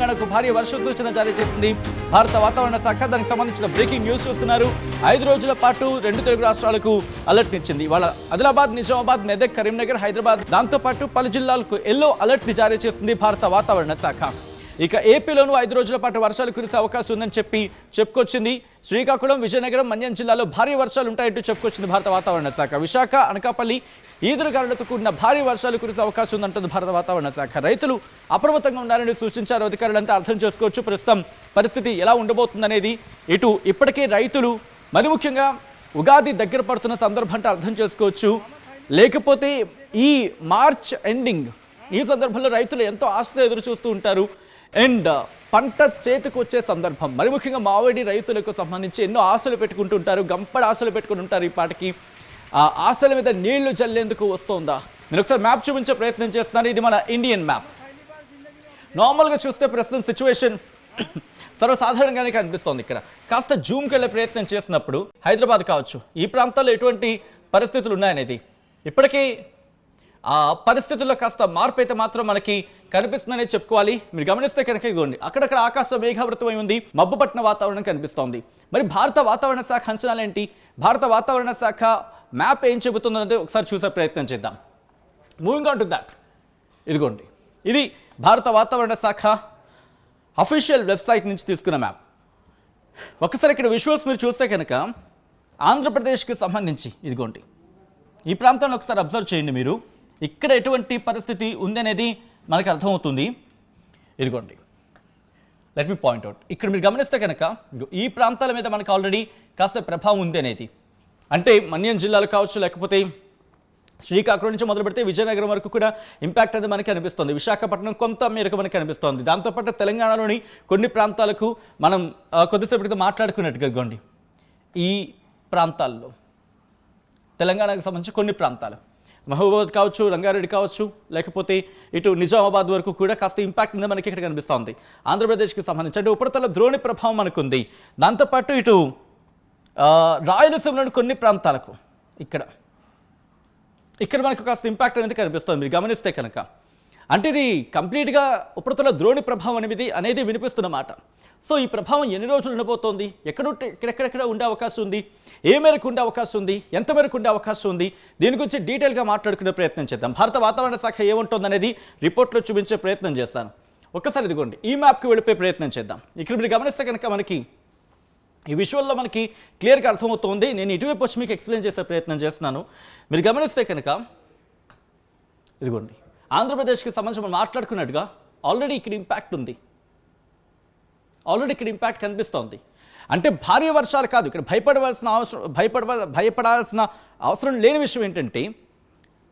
తెలంగాణకు భారీ వర్ష సూచన జారీ చేసింది భారత వాతావరణ శాఖ. దానికి సంబంధించిన బ్రేకింగ్ న్యూస్ చూస్తున్నారు. 5 రోజుల పాటు 2 తెలుగు రాష్ట్రాలకు అలర్ట్ ఇచ్చింది. ఇవాళ ఆదిలాబాద్, నిజామాబాద్, మెదక్, కరీంనగర్, హైదరాబాద్, దాంతో పాటు పలు జిల్లాలకు ఎల్లో అలర్ట్ ని జారీ చేసింది భారత వాతావరణ శాఖ. ఇక ఏపీలోనూ 5 రోజుల పాటు వర్షాలు కురిసే అవకాశం ఉందని చెప్పుకొచ్చింది. శ్రీకాకుళం, విజయనగరం, మన్యం జిల్లాలో భారీ వర్షాలు ఉంటాయంటూ చెప్పుకొచ్చింది భారత వాతావరణ శాఖ. విశాఖ, అనకాపల్లి, ఈదురుగాలులతో కూడిన భారీ వర్షాలు కురిసే అవకాశం ఉందంటుంది భారత వాతావరణ శాఖ. రైతులు అప్రమత్తంగా ఉండాలని సూచించారు అధికారులంతా. అర్థం చేసుకోవచ్చు ప్రస్తుతం పరిస్థితి ఎలా ఉండబోతుందనేది. ఇటు ఇప్పటికే రైతులు మరి ముఖ్యంగా ఉగాది దగ్గర పడుతున్న సందర్భంతో అర్థం చేసుకోవచ్చు. లేకపోతే ఈ మార్చ్ ఎండింగ్ ఈ సందర్భంలో రైతులు ఎంతో ఆశతో ఎదురు చూస్తూ ఉంటారు. అండ్ పంట చేతికి వచ్చే సందర్భం మరి ముఖ్యంగా మామిడి రైతులకు సంబంధించి ఎన్నో ఆశలు పెట్టుకుంటుంటారు. గంపడ ఆశలు పెట్టుకుని ఉంటారు. ఈ పాటికి ఆ ఆశల మీద నీళ్లు జల్లేందుకు వస్తుందా? నేను ఒకసారి మ్యాప్ చూపించే ప్రయత్నం చేస్తున్నాను. ఇది మన ఇండియన్ మ్యాప్. నార్మల్గా చూస్తే ప్రస్తుతం సిచ్యువేషన్ సర్వసాధారణంగానే కనిపిస్తోంది. ఇక్కడ కాస్త జూమ్కి వెళ్ళే ప్రయత్నం చేసినప్పుడు హైదరాబాద్ కావచ్చు, ఈ ప్రాంతాల్లో ఎటువంటి పరిస్థితులు ఉన్నాయనేది ఇప్పటికీ ఆ పరిస్థితుల్లో కాస్త మార్పు అయితే మాత్రం మనకి కనిపిస్తుందనే చెప్పుకోవాలి. మీరు గమనిస్తే కనుక ఇదిగోండి, అక్కడక్కడ ఆకాశం మేఘావృతమై ఉంది, మబ్బు పట్టిన వాతావరణం కనిపిస్తోంది. మరి భారత వాతావరణ శాఖ అంచనాలు ఏంటి? భారత వాతావరణ శాఖ మ్యాప్ ఏం చెబుతుందనేది ఒకసారి చూసే ప్రయత్నం చేద్దాం. మూవింగ్ ఆన్ టు దాట్, ఇదిగోండి, ఇది భారత వాతావరణ శాఖ అఫీషియల్ వెబ్సైట్ నుంచి తీసుకున్న మ్యాప్. ఒకసారి ఇక్కడ విజువల్స్ మీరు చూస్తే కనుక ఆంధ్రప్రదేశ్కి సంబంధించి ఇదిగోండి, ఈ ప్రాంతాన్ని ఒకసారి అబ్జర్వ్ చేయండి మీరు. ఇక్కడ ఎటువంటి పరిస్థితి ఉందనేది మనకు అర్థమవుతుంది. ఇదిగోండి, లెట్ మీ పాయింట్ అవుట్. ఇక్కడ మీరు గమనిస్తే కనుక ఈ ప్రాంతాల మీద మనకు ఆల్రెడీ కాస్త ప్రభావం ఉంది అనేది. అంటే మన్యం జిల్లాలు కావచ్చు, లేకపోతే శ్రీకాకుళం నుంచి మొదలు పెడితే విజయనగరం వరకు కూడా ఇంపాక్ట్ అనేది మనకి అనిపిస్తుంది. విశాఖపట్నం కొంత మేరకు మనకి అనిపిస్తుంది. దాంతోపాటు తెలంగాణలోని కొన్ని ప్రాంతాలకు మనం కొద్దిసేపు క్రితం మాట్లాడుకున్నట్టుగా ఇదిగోండి, ఈ ప్రాంతాల్లో తెలంగాణకు సంబంధించి కొన్ని ప్రాంతాలు మహబూబాబాద్ కావచ్చు, రంగారెడ్డి కావచ్చు, లేకపోతే ఇటు నిజామాబాద్ వరకు కూడా కాస్త ఇంపాక్ట్ అనేది మనకి ఇక్కడ కనిపిస్తుంది. ఆంధ్రప్రదేశ్కి సంబంధించి అంటే ఉపరితల ద్రోణి ప్రభావం మనకుంది. దాంతోపాటు ఇటు రాయలసీమలోని కొన్ని ప్రాంతాలకు ఇక్కడ మనకు కాస్త ఇంపాక్ట్ అనేది కనిపిస్తుంది. మీరు గమనిస్తే కనుక అంటే ఇది కంప్లీట్గా ఉపరితల ద్రోణి ప్రభావం అనేది వినిపిస్తున్నమాట. సో ఈ ప్రభావం ఎన్ని రోజులు ఉండబోతోంది, ఎక్కడెక్కడ ఉండే అవకాశం ఉంది, ఏ మేరకు ఉండే అవకాశం ఉంది, ఎంత మేరకు ఉండే అవకాశం ఉంది, దీని గురించి డీటెయిల్గా మాట్లాడుకునే ప్రయత్నం చేద్దాం. భారత వాతావరణ శాఖ ఏముంటుందనేది రిపోర్ట్లో చూపించే ప్రయత్నం చేస్తాను. ఒక్కసారి ఇదిగోండి, ఈ మ్యాప్కి వెళ్ళిపోయే ప్రయత్నం చేద్దాం. ఇక్కడ మీరు గమనిస్తే కనుక మనకి ఈ విజువల్లో మనకి క్లియర్గా అర్థమవుతుంది. నేను ఇటువైపు వచ్చి మీకు ఎక్స్ప్లెయిన్ చేసే ప్రయత్నం చేస్తున్నాను. మీరు గమనిస్తే కనుక ఇదిగోండి, ఆంధ్రప్రదేశ్కి సంబంధించి మనం మాట్లాడుకున్నట్టుగా ఆల్రెడీ ఇక్కడ ఇంపాక్ట్ ఉంది. ఆల్రెడీ ఇక్కడ ఇంపాక్ట్ కనిపిస్తోంది. అంటే భారీ వర్షాలు కాదు, ఇక్కడ భయపడాల్సిన అవసరం లేని విషయం ఏంటంటే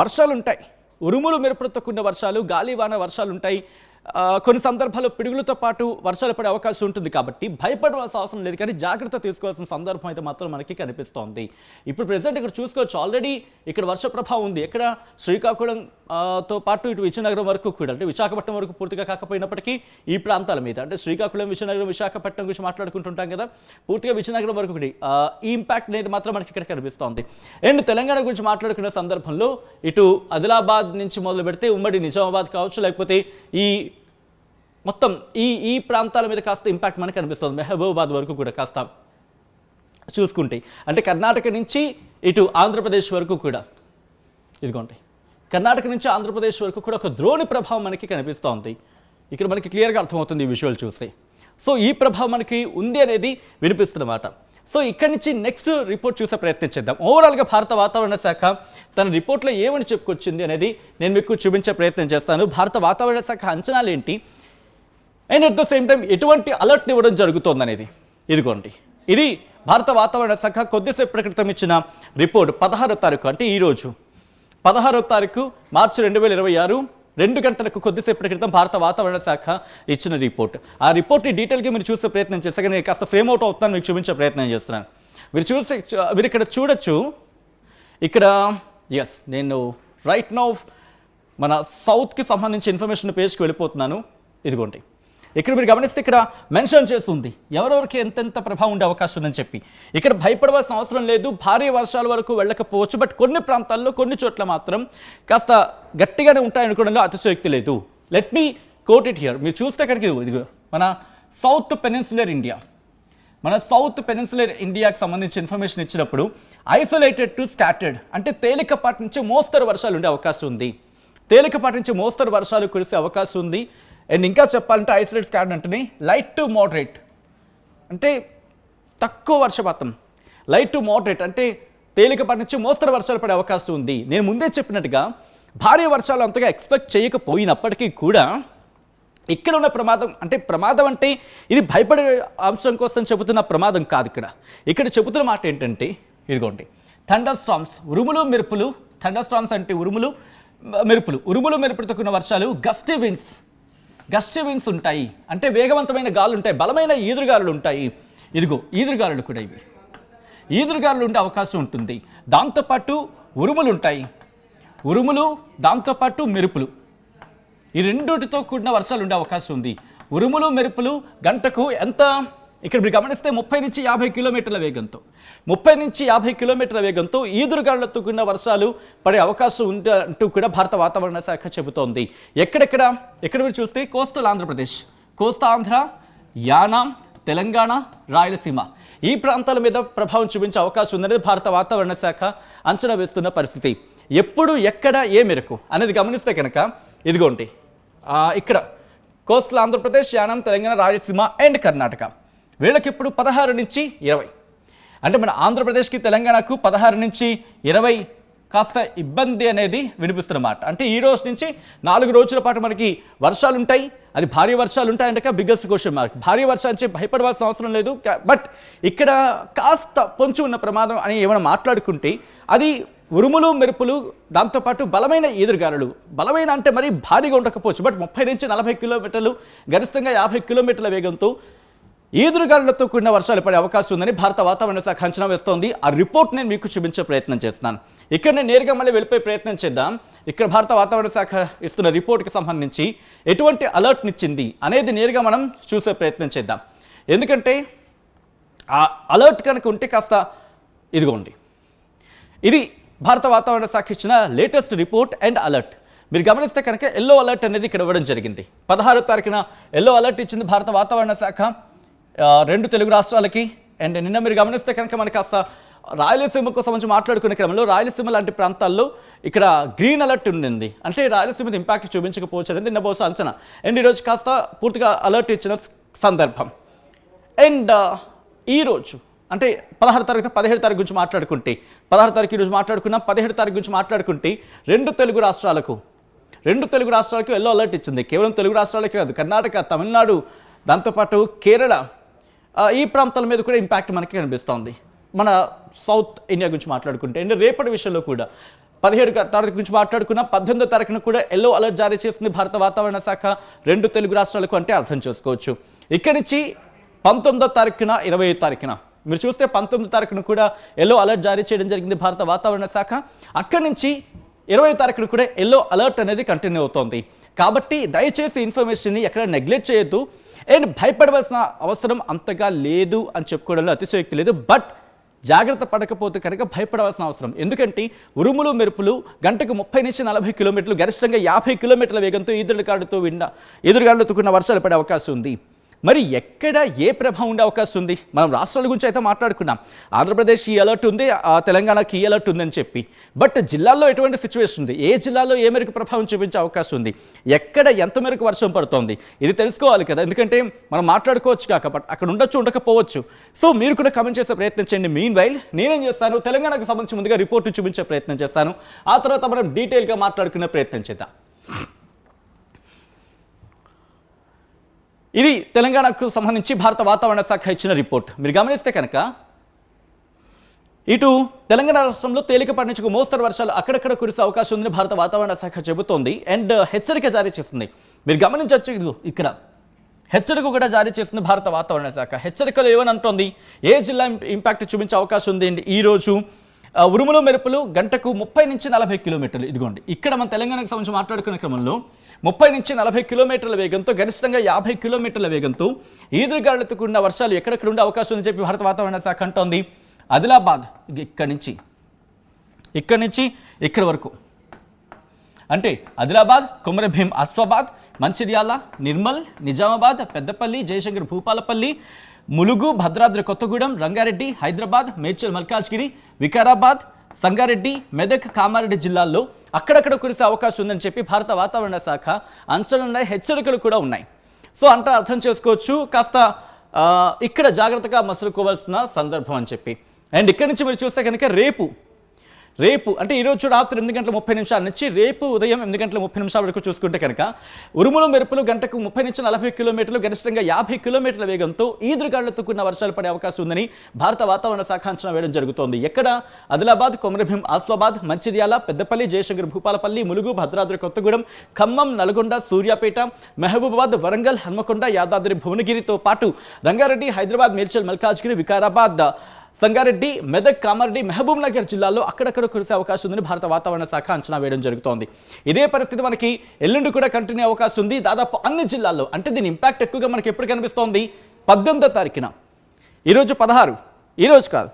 వర్షాలు ఉంటాయి, ఉరుములు మెరుపులతో కూడిన వర్షాలు, గాలివాన వర్షాలు ఉంటాయి. కొన్ని సందర్భాల్లో పిడుగులతో పాటు వర్షాలు పడే అవకాశం ఉంటుంది. కాబట్టి భయపడవలసిన అవసరం లేదు, కానీ జాగ్రత్త తీసుకోవాల్సిన సందర్భం అయితే మాత్రం మనకి కనిపిస్తోంది. ఇప్పుడు ప్రెసెంట్ ఇక్కడ చూసుకోవచ్చు, ఆల్రెడీ ఇక్కడ వర్ష ప్రభావం ఉంది. ఎక్కడ శ్రీకాకుళంతో పాటు ఇటు విజయనగరం వరకు కూడా, అంటే విశాఖపట్నం వరకు పూర్తిగా కాకపోయినప్పటికీ ఈ ప్రాంతాల మీద, అంటే శ్రీకాకుళం, విజయనగరం, విశాఖపట్నం గురించి మాట్లాడుకుంటుంటాం కదా, పూర్తిగా విజయనగరం వరకు కూడా ఈ ఇంపాక్ట్ అనేది మాత్రం మనకి ఇక్కడ కనిపిస్తోంది. అండ్ తెలంగాణ గురించి మాట్లాడుకునే సందర్భంలో ఇటు ఆదిలాబాద్ నుంచి మొదలు పెడితే ఉమ్మడి నిజామాబాద్ కావచ్చు, లేకపోతే ఈ మొత్తం ఈ ప్రాంతాల మీద కాస్త ఇంపాక్ట్ మనకు కనిపిస్తుంది. మహబూబాబాద్ వరకు కూడా కాస్త చూసుకుంటే, అంటే కర్ణాటక నుంచి ఇటు ఆంధ్రప్రదేశ్ వరకు కూడా ఇదిగోండి, కర్ణాటక నుంచి ఆంధ్రప్రదేశ్ వరకు కూడా ఒక ద్రోణి ప్రభావం మనకి కనిపిస్తోంది. ఇక్కడ మనకి క్లియర్గా అర్థమవుతుంది ఈ విజువల్ చూస్తే. సో ఈ ప్రభావం మనకి ఉంది అనేది వినిపిస్తున్నమాట. సో ఇక్కడి నుంచి నెక్స్ట్ రిపోర్ట్ చూసే ప్రయత్నం చేద్దాం. ఓవరాల్గా భారత వాతావరణ శాఖ తన రిపోర్ట్లో ఏమని చెప్పుకొచ్చింది అనేది నేను మీకు చూపించే ప్రయత్నం చేస్తాను. భారత వాతావరణ శాఖ అంచనాలు ఏంటి, and at the same time ఎటువంటి అలర్ట్ ఇవ్వడం జరుగుతోందనేది. ఇదిగోండి, ఇది భారత వాతావరణ శాఖ కొద్దిసేపటి క్రితం ఇచ్చిన రిపోర్ట్. 16వ తారీఖు, అంటే ఈరోజు 16వ తారీఖు మార్చి 2026 2 గంటలకు కొద్దిసేపటి క్రితం భారత వాతావరణ శాఖ ఇచ్చిన రిపోర్ట్. ఆ రిపోర్ట్ని డీటెయిల్గా మీరు చూసే ప్రయత్నం చేస్తే నేను కాస్త ఫ్రేమ్ అవుట్ అవుతాను, మీకు చూపించే ప్రయత్నం చేస్తున్నాను. మీరు ఇక్కడ చూడొచ్చు. ఇక్కడ నేను రైట్ నౌ మన సౌత్కి సంబంధించి ఇన్ఫర్మేషన్ పేజ్కి వెళ్ళిపోతున్నాను. ఇదిగోండి, ఇక్కడ మీరు గమనిస్తే ఇక్కడ మెన్షన్ చేస్తుంది ఎవరెవరికి ఎంతెంత ప్రభావం ఉండే అవకాశం ఉందని చెప్పి. ఇక్కడ భయపడవలసిన అవసరం లేదు, భారీ వర్షాల వరకు వెళ్ళకపోవచ్చు, బట్ కొన్ని ప్రాంతాల్లో కొన్ని చోట్ల మాత్రం కాస్త గట్టిగానే ఉంటాయనుకోవడంలో అతిశయోక్తి లేదు. Let me coat it here. మీరు చూస్తే కనుక మన సౌత్ పెనిన్సులర్ ఇండియాకి సంబంధించి ఇన్ఫర్మేషన్ ఇచ్చినప్పుడు ఐసోలేటెడ్ టు స్కాటర్డ్ అంటే తేలికపాటి నుంచి మోస్తరు వర్షాలు ఉండే అవకాశం ఉంది. తేలికపాటి నుంచి మోస్తరు వర్షాలు కురిసే అవకాశం ఉంది. అండ్ ఇంకా చెప్పాలంటే ఐసోలేటెడ్ స్కాటర్డ్ అంటే లైట్ టు మోడరేట్ అంటే తక్కువ వర్షపాతం, లైట్ టు మోడరేట్ అంటే తేలికపాటి నుంచి మోస్తరు వర్షాలు పడే అవకాశం ఉంది. నేను ముందే చెప్పినట్టుగా భారీ వర్షాలు అంతగా ఎక్స్పెక్ట్ చేయకపోయినప్పటికీ కూడా ఇక్కడ ఉన్న ప్రమాదం అంటే ఇది భయపడే అంశం కోసం చెబుతున్న ప్రమాదం కాదు. ఇక్కడ చెబుతున్న మాట ఏంటంటే ఇదిగోండి థండర్ స్టార్మ్స్, ఉరుములు మెరుపులు. థండర్ స్టార్మ్స్ అంటే ఉరుములు మెరుపులతో కూడిన వర్షాలు, గస్టీ విన్స్ ఉంటాయి అంటే వేగవంతమైన గాలులు ఉంటాయి, బలమైన ఈదురుగాలులు ఉంటాయి. ఇదిగో ఈదురుగాలులు కూడా ఇవి ఈదురుగాలులు ఉండే అవకాశం ఉంటుంది. దాంతోపాటు ఉరుములు దాంతోపాటు మెరుపులు, ఈ రెండుటితో కూడిన వర్షాలు ఉండే అవకాశం ఉంది. ఉరుములు మెరుపులు గంటకు ఎంత, ఇక్కడ మీరు గమనిస్తే 30 నుంచి 50 కిలోమీటర్ల వేగంతో ఈదురుగాలులతో కూడిన వర్షాలు పడే అవకాశం ఉంది అంటూ కూడా భారత వాతావరణ శాఖ చెబుతోంది. ఎక్కడ మీరు చూస్తే కోస్టల్ ఆంధ్రప్రదేశ్, కోస్తా ఆంధ్ర, యానాం, తెలంగాణ, రాయలసీమ ఈ ప్రాంతాల మీద ప్రభావం చూపించే అవకాశం ఉందనేది భారత వాతావరణ శాఖ అంచనా వేస్తున్న పరిస్థితి. ఎప్పుడు ఎక్కడ ఏ మేరకు అనేది గమనిస్తే కనుక ఇదిగోండి ఇక్కడ కోస్టల్ ఆంధ్రప్రదేశ్, యానాం, తెలంగాణ, రాయలసీమ అండ్ కర్ణాటక వీళ్ళకి ఇప్పుడు 16 నుంచి 20 అంటే మన ఆంధ్రప్రదేశ్కి తెలంగాణకు 16 నుంచి 20 కాస్త ఇబ్బంది అనేది వినిపిస్తున్నమాట. అంటే ఈ రోజు నుంచి 4 రోజుల పాటు మనకి వర్షాలు ఉంటాయి. అది భారీ వర్షాలు ఉంటాయంటే బిగ్గెస్ట్ క్వశ్చన్ మార్క్. భారీ వర్షాలు భయపడవలసిన అవసరం లేదు. బట్ ఇక్కడ కాస్త పొంచి ఉన్న ప్రమాదం అని ఏమైనా మాట్లాడుకుంటే అది ఉరుములు మెరుపులు, దాంతోపాటు బలమైన ఈదురుగాలులు. బలమైన అంటే మరీ భారీగా ఉండకపోవచ్చు, బట్ 30 నుంచి 40 కిలోమీటర్లు, గరిష్టంగా 50 కిలోమీటర్ల వేగంతో ఈదురుగాలులతో కూడిన వర్షాలు పడే అవకాశం ఉందని భారత వాతావరణ శాఖ అంచనా వేస్తోంది. ఆ రిపోర్ట్ నేను మీకు చూపించే ప్రయత్నం చేస్తున్నాను. ఇక్కడ నేను నేరుగా మళ్ళీ వెళ్ళిపోయే ప్రయత్నం చేద్దాం. ఇక్కడ భారత వాతావరణ శాఖ ఇస్తున్న రిపోర్ట్కి సంబంధించి ఎటువంటి అలర్ట్నిచ్చింది అనేది నేరుగా మనం చూసే ప్రయత్నం చేద్దాం. ఎందుకంటే ఆ అలర్ట్ కనుక ఉంటే కాస్త ఇదిగోండి, ఇది భారత వాతావరణ శాఖ ఇచ్చిన లేటెస్ట్ రిపోర్ట్ అండ్ అలర్ట్. మీరు గమనిస్తే కనుక ఎల్లో అలర్ట్ అనేది ఇక్కడ ఇవ్వడం జరిగింది. 16వ తారీఖున ఎల్లో అలర్ట్ ఇచ్చింది భారత వాతావరణ శాఖ 2 తెలుగు రాష్ట్రాలకి. అండ్ నిన్న మీరు గమనిస్తే కనుక మనకి కాస్త రాయలసీమకు సంబంధించి మాట్లాడుకునే క్రమంలో రాయలసీమ లాంటి ప్రాంతాల్లో ఇక్కడ గ్రీన్ అలర్ట్ ఉండింది. అంటే రాయలసీమ మీద ఇంపాక్ట్ చూపించకపోవచ్చు అనేది నిన్న బహుశా అంచనా. అండ్ ఈరోజు కాస్త పూర్తిగా అలర్ట్ ఇచ్చిన సందర్భం. అండ్ ఈరోజు అంటే 16 తారీఖు 17 తారీఖు గురించి మాట్లాడుకుంటే 16 తారీఖు ఈరోజు మాట్లాడుకున్నాం. 17 తారీఖు గురించి మాట్లాడుకుంటే రెండు తెలుగు రాష్ట్రాలకు ఎల్లో అలర్ట్ ఇచ్చింది. కేవలం తెలుగు రాష్ట్రాలకే కాదు, కర్ణాటక, తమిళనాడు, దాంతోపాటు కేరళ ఈ ప్రాంతాల మీద కూడా ఇంపాక్ట్ మనకి కనిపిస్తోంది. మన సౌత్ ఇండియా గురించి మాట్లాడుకుంటే అండ్ రేపటి విషయంలో కూడా 17 తారీఖు గురించి మాట్లాడుకున్న 18వ తారీఖున కూడా ఎల్లో అలర్ట్ జారీ చేసింది భారత వాతావరణ శాఖ 2 తెలుగు రాష్ట్రాలకు. అంటే అర్థం చేసుకోవచ్చు. ఇక్కడి నుంచి 19వ తారీఖున 20వ తారీఖున మీరు చూస్తే 19వ తారీఖున కూడా ఎల్లో అలర్ట్ జారీ చేయడం జరిగింది భారత వాతావరణ శాఖ. అక్కడి నుంచి 20వ తారీఖున కూడా ఎల్లో అలర్ట్ అనేది కంటిన్యూ అవుతోంది. కాబట్టి దయచేసి ఇన్ఫర్మేషన్ని ఎక్కడ నెగ్లెక్ట్ చేయొద్దు. అండ్ భయపడవలసిన అవసరం అంతగా లేదు అని చెప్పుకోవడంలో అతిశయోక్తి లేదు. బట్ జాగ్రత్త పడకపోతే కనుక భయపడవలసిన అవసరం. ఎందుకంటే ఉరుములు మెరుపులు గంటకు 30 నుంచి 40 కిలోమీటర్లు, గరిష్టంగా 50 కిలోమీటర్ల వేగంతో ఎదురుగాలులతో కూడిన వర్షాలు పడే అవకాశం ఉంది. మరి ఎక్కడ ఏ ప్రభావం ఉండే అవకాశం ఉంది? మనం రాష్ట్రాల గురించి అయితే మాట్లాడుకున్నాం. ఆంధ్రప్రదేశ్కి ఈ అలర్ట్ ఉంది, తెలంగాణకి ఈ అలర్ట్ ఉందని చెప్పి. బట్ జిల్లాల్లో ఎటువంటి సిచ్యువేషన్ ఉంది, ఏ జిల్లాలో ఏ మేరకు ప్రభావం చూపించే అవకాశం ఉంది, ఎక్కడ ఎంత మేరకు వర్షం పడుతోంది, ఇది తెలుసుకోవాలి కదా. ఎందుకంటే మనం మాట్లాడుకోవచ్చు కాక బట్ అక్కడ ఉండొచ్చు, ఉండకపోవచ్చు. సో మీరు కూడా కమెంట్ చేసే ప్రయత్నం చేయండి. మీన్ వైల్ నేనేం చేస్తాను, తెలంగాణకు సంబంధించి ముందుగా రిపోర్ట్ చూపించే ప్రయత్నం చేస్తాను. ఆ తర్వాత మనం డీటెయిల్గా మాట్లాడుకునే ప్రయత్నం చేద్దాం. ఇది తెలంగాణకు సంబంధించి భారత వాతావరణ శాఖ ఇచ్చిన రిపోర్ట్. మీరు గమనిస్తే కనుక ఇటు తెలంగాణ రాష్ట్రంలో తేలికపాటి నుంచి మోస్తరు వర్షాలు అక్కడక్కడ కురిసే అవకాశం ఉందని భారత వాతావరణ శాఖ చెబుతోంది. అండ్ హెచ్చరిక జారీ చేస్తుంది. మీరు గమనించవచ్చు, ఇక్కడ హెచ్చరిక కూడా జారీ చేస్తుంది భారత వాతావరణ శాఖ. హెచ్చరికలు ఏమని అంటోంది, ఏ జిల్లా ఇంపాక్ట్ చూపించే అవకాశం ఉంది. అండ్ ఈరోజు ఉరుములు మెరుపులు గంటకు 30 నుంచి 40 కిలోమీటర్లు. ఇదిగోండి ఇక్కడ మన తెలంగాణకు సంబంధించి మాట్లాడుకునే క్రమంలో 30 నుంచి 40 కిలోమీటర్ల వేగంతో, గరిష్టంగా 50 కిలోమీటర్ల వేగంతో ఈదురుగాలులతో కూడిన వర్షాలు ఎక్కడెక్కడ ఉండే అవకాశం ఉందని చెప్పి భారత వాతావరణ శాఖ అంటోంది. ఆదిలాబాద్ ఇక్కడి నుంచి ఇక్కడి వరకు అంటే ఆదిలాబాద్, కొమరభీం, ఆసిఫాబాద్, మంచిర్యాల, నిర్మల్, నిజామాబాద్, పెద్దపల్లి, జయశంకర్ భూపాలపల్లి, ములుగు, భద్రాద్రి కొత్తగూడెం, రంగారెడ్డి, హైదరాబాద్, మేడ్చల్ మల్కాజ్గిరి, వికారాబాద్, సంగారెడ్డి, మెదక్, కామారెడ్డి జిల్లాల్లో అక్కడక్కడ కురిసే అవకాశం ఉందని చెప్పి భారత వాతావరణ శాఖ అంచనా హెచ్చరికలు కూడా ఉన్నాయి. సో అంతా అర్థం చేసుకోవచ్చు, కాస్త ఇక్కడ జాగ్రత్తగా మసులుకోవాల్సిన సందర్భం అని చెప్పి. అండ్ ఇక్కడి నుంచి మీరు చూస్తే కనుక రేపు అంటే ఈరోజు రాత్రి 8:30 నుంచి రేపు ఉదయం 8:30 వరకు చూసుకుంటే కనుక ఉరుములు మెరుపులు గంటకు 30 నుంచి 40 కిలోమీటర్లు, గరిష్టంగా 50 కిలోమీటర్ల వేగంతో ఈదురుగాలులతో కూడిన వర్షాలు పడే అవకాశం ఉందని భారత వాతావరణ శాఖ అంచనా వేయడం జరుగుతోంది. ఎక్కడ? ఆదిలాబాద్, కొమరభీం, ఆసిఫాబాద్, మంచిర్యాల, పెద్దపల్లి, జయశంకర్ భూపాలపల్లి, ములుగు, భద్రాద్రి కొత్తగూడెం, ఖమ్మం, నల్గొండ, సూర్యాపేట, మహబూబాబాద్, వరంగల్, హన్మకొండ, యాదాద్రి భువనగిరితో పాటు రంగారెడ్డి, హైదరాబాద్, మేడ్చల్ మల్కాజ్గిరి, వికారాబాద్, సంగారెడ్డి, మెదక్, కామారెడ్డి, మహబూబ్ నగర్ జిల్లాల్లో అక్కడక్కడ కురిసే అవకాశం ఉందని భారత వాతావరణ శాఖ అంచనా వేయడం జరుగుతోంది. ఇదే పరిస్థితి మనకి ఎల్లుండి కూడా కంటిన్యూ అవకాశం ఉంది దాదాపు అన్ని జిల్లాల్లో. అంటే దీని ఇంపాక్ట్ ఎక్కువగా మనకి ఎప్పుడు కనిపిస్తోంది? 18వ తారీఖున. ఈరోజు 16, ఈరోజు కాదు,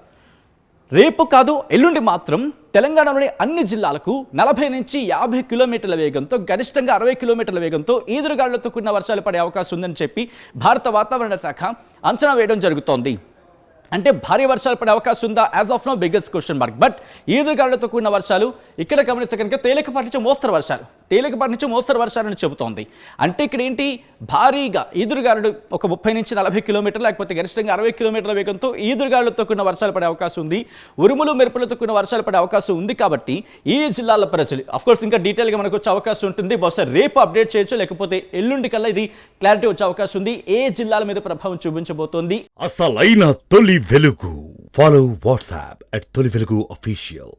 రేపు కాదు, ఎల్లుండి మాత్రం తెలంగాణలోని అన్ని జిల్లాలకు 40 నుంచి 50 కిలోమీటర్ల వేగంతో, గరిష్టంగా 60 కిలోమీటర్ల వేగంతో ఈదురుగాలులతో కూడిన వర్షాలు పడే అవకాశం ఉందని చెప్పి భారత వాతావరణ శాఖ అంచనా వేయడం జరుగుతోంది. అంటే భారీ వర్షాలు పడే అవకాశం ఉందా? As of no biggest question mark. But ఈదురుగాలులతో కూడిన వర్షాలు ఇక్కడ గమనిస్తే కనుక తేలికపాటి నుంచి మోస్తరు వర్షాలని చెబుతోంది. అంటే ఇక్కడ ఏంటి? భారీగా ఈదురుగాలులు ఒక 30 నుంచి 40 కిలోమీటర్లు, లేకపోతే గరిష్టంగా 60 కిలోమీటర్ల వేగంతో ఈదురుగాలులతో కూడిన వర్షాలు పడే అవకాశం ఉంది. ఉరుములు మెరుపులతో కూడిన వర్షాలు పడే అవకాశం ఉంది. కాబట్టి ఈ జిల్లాల ప్రజలు అఫ్కోర్స్ ఇంకా డీటెయిల్గా మనకు వచ్చే అవకాశం ఉంటుంది. బహుశా రేపు అప్డేట్ చేయొచ్చు, లేకపోతే ఎల్లుండి కల్లా ఇది క్లారిటీ వచ్చే అవకాశం ఉంది. ఏ జిల్లాల మీద ప్రభావం చూపించబోతోంది? అసలైన తొలి వెలుగు. ఫాలో వాట్సాప్ @తొలి వెలుగు official.